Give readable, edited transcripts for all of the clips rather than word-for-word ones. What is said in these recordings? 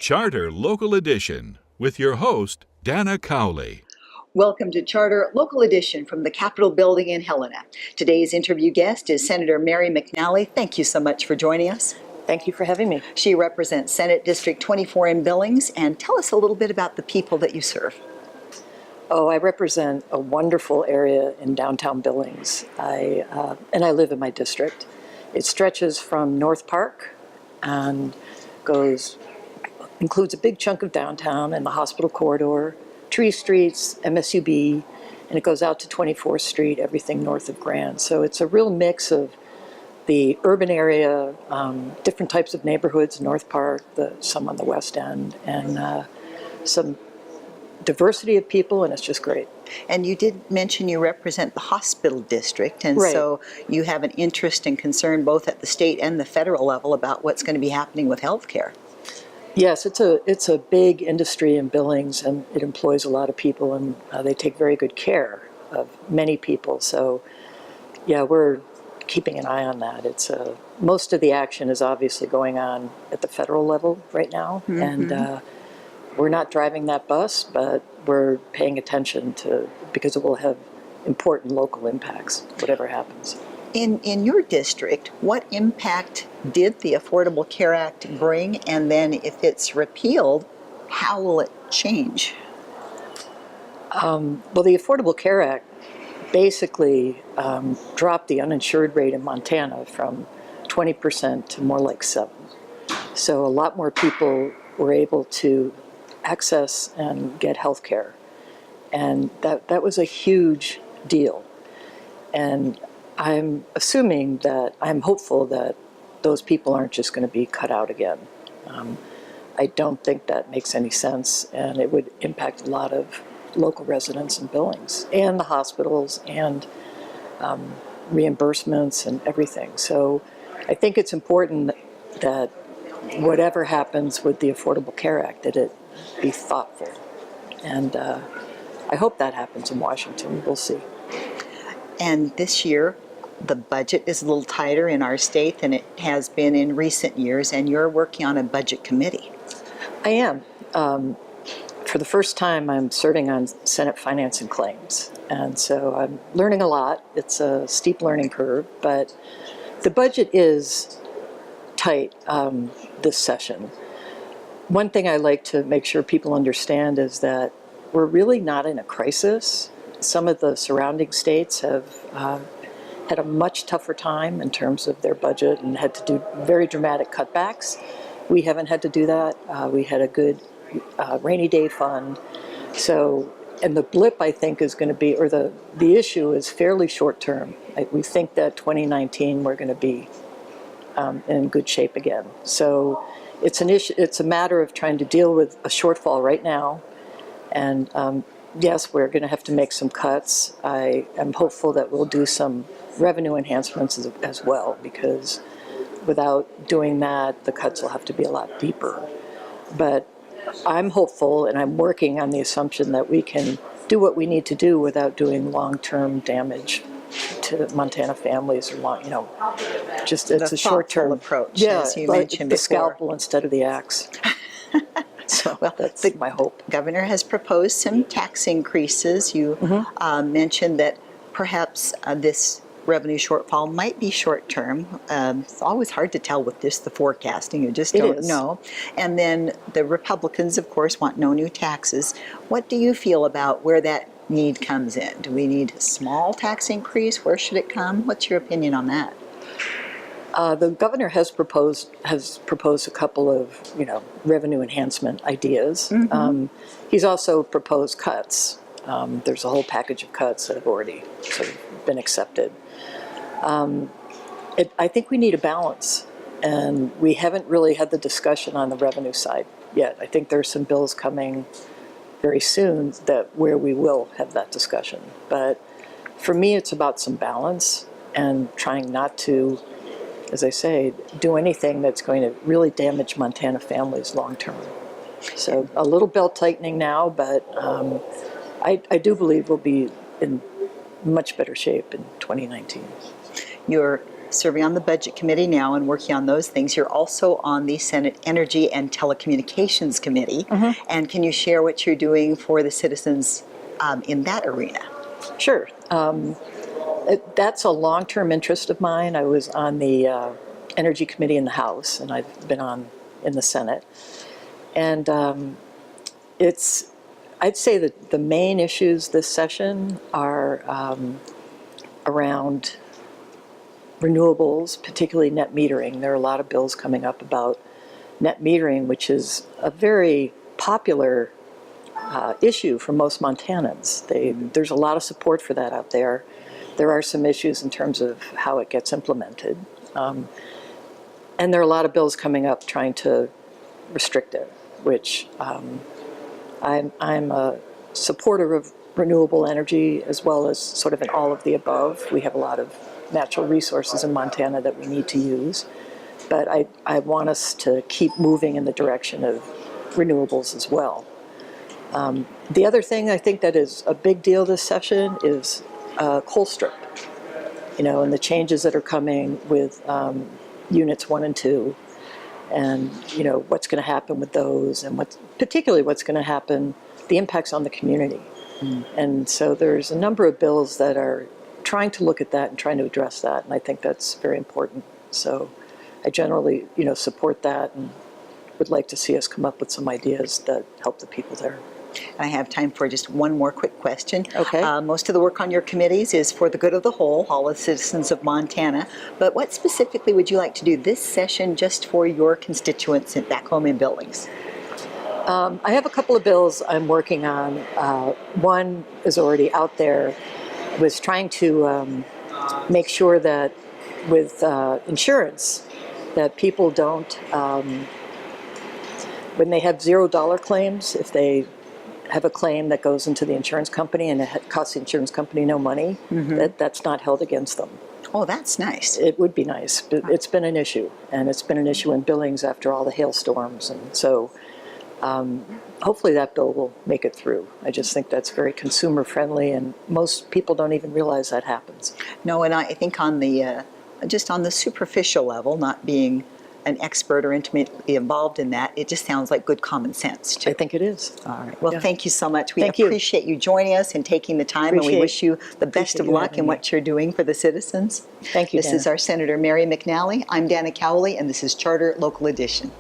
Charter Local Edition with your host, Dana Cowley. Welcome to Charter Local Edition from the Capitol Building in Helena. Today's interview guest is Senator Mary McNally. Thank you so much for joining us. Thank you for having me. She represents Senate District 24 in Billings. And tell us a little bit about the people that you serve. Oh, I represent a wonderful area in downtown Billings. I live in my district. It stretches from North Park and includes a big chunk of downtown and the hospital corridor, Tree Streets, MSUB, and it goes out to 24th Street, everything north of Grand. So it's a real mix of the urban area, different types of neighborhoods, North Park, some on the West End, and some diversity of people, and it's just great. And you did mention you represent the hospital district, and Right. So you have an interest and concern both at the state and the federal level about what's going to be happening with healthcare. Yes, it's a big industry in Billings, and it employs a lot of people, and they take very good care of many people. So, yeah, we're keeping an eye on that. It's most of the action is obviously going on at the federal level right now, and we're not driving that bus, but we're paying attention because it will have important local impacts, whatever happens. In your district, what impact did the Affordable Care Act bring? And then if it's repealed, how will it change? Well, the Affordable Care Act basically dropped the uninsured rate in Montana from 20% to more like 7%. So a lot more people were able to access and get health care. And that was a huge deal. And I'm hopeful that those people aren't just going to be cut out again. I don't think that makes any sense, and it would impact a lot of local residents in Billings and the hospitals and reimbursements and everything. So I think it's important that whatever happens with the Affordable Care Act, that it be thoughtful. And I hope that happens in Washington. We'll see. And this year, the budget is a little tighter in our state than it has been in recent years, and you're working on a budget committee. I am. For the first time, I'm serving on Senate Finance and Claims. And so I'm learning a lot. It's a steep learning curve, but the budget is tight this session. One thing I like to make sure people understand is that we're really not in a crisis. Some of the surrounding states have had a much tougher time in terms of their budget and had to do very dramatic cutbacks. We haven't had to do that. We had a good rainy day fund. So, and the blip, I think, is going to be, or the issue is fairly short term. We think that 2019 we're going to be in good shape again. So it's an issue. It's a matter of trying to deal with a shortfall right now. And yes, we're going to have to make some cuts. I am hopeful that we'll do some revenue enhancements as well, because without doing that, the cuts will have to be a lot deeper. But I'm hopeful, and I'm working on the assumption that we can do what we need to do without doing long-term damage to Montana families, or just it's a short-term approach, as you mentioned the before. Scalpel instead of the axe. So well, that's my hope. The governor has proposed some tax increases. You mentioned that perhaps this revenue shortfall might be short-term. It's always hard to tell with just the forecasting. You just don't know. And then the Republicans, of course, want no new taxes. What do you feel about where that need comes in? Do we need a small tax increase? Where should it come? What's your opinion on that? The governor has proposed a couple of revenue enhancement ideas. He's also proposed cuts. There's a whole package of cuts that have already sort of been accepted. I think we need a balance, and we haven't really had the discussion on the revenue side yet. I think there's some bills coming very soon where we will have that discussion. But for me, it's about some balance and trying not to, as I say, do anything that's going to really damage Montana families long term. So a little belt tightening now, but I do believe we'll be in much better shape in 2019. You're serving on the Budget Committee now and working on those things. You're also on the Senate Energy and Telecommunications Committee. And can you share what you're doing for the citizens in that arena? Sure. That's a long-term interest of mine. I was on the Energy Committee in the House, and I've been on in the Senate. And I'd say that the main issues this session are around renewables, particularly net metering. There are a lot of bills coming up about net metering, which is a very popular issue for most Montanans. There's a lot of support for that out there. There are some issues in terms of how it gets implemented. And there are a lot of bills coming up trying to restrict it, which I'm a supporter of renewable energy as well as sort of an all of the above. We have a lot of natural resources in Montana that we need to use. But I want us to keep moving in the direction of renewables as well. The other thing I think that is a big deal this session is Colstrip, and the changes that are coming with units 1 and 2, and what's going to happen with those, and particularly what's going to happen, the impacts on the community. And so there's a number of bills that are trying to look at that and trying to address that, and I think that's very important. So I generally, support that and would like to see us come up with some ideas that help the people there. I have time for just one more quick question. Okay. Most of the work on your committees is for the good of the whole, all the citizens of Montana. But what specifically would you like to do this session just for your constituents back home in Billings? I have a couple of bills I'm working on. One is already out there. Was trying to make sure that with insurance, that people don't, when they have $0 claims, if they have a claim that goes into the insurance company and it costs the insurance company no money, that's not held against them. Oh, that's nice. It would be nice, but it's been an issue, and it's been an issue in Billings after all the hailstorms, and so hopefully that bill will make it through. I just think that's very consumer friendly, and most people don't even realize that happens. No, and I think on the just on the superficial level, not being an expert or intimately involved in that, it just sounds like good common sense too. I think it is. All right. Well, thank you so much. We Thank you. appreciate you joining us and taking the time, and we wish you the best of luck in what you're doing for the citizens. Thank you, This is our Senator Mary McNally. I'm Dana Cowley, and this is Charter Local Edition.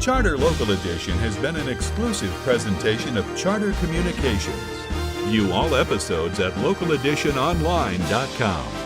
Charter Local Edition has been an exclusive presentation of Charter Communications. View all episodes at localeditiononline.com.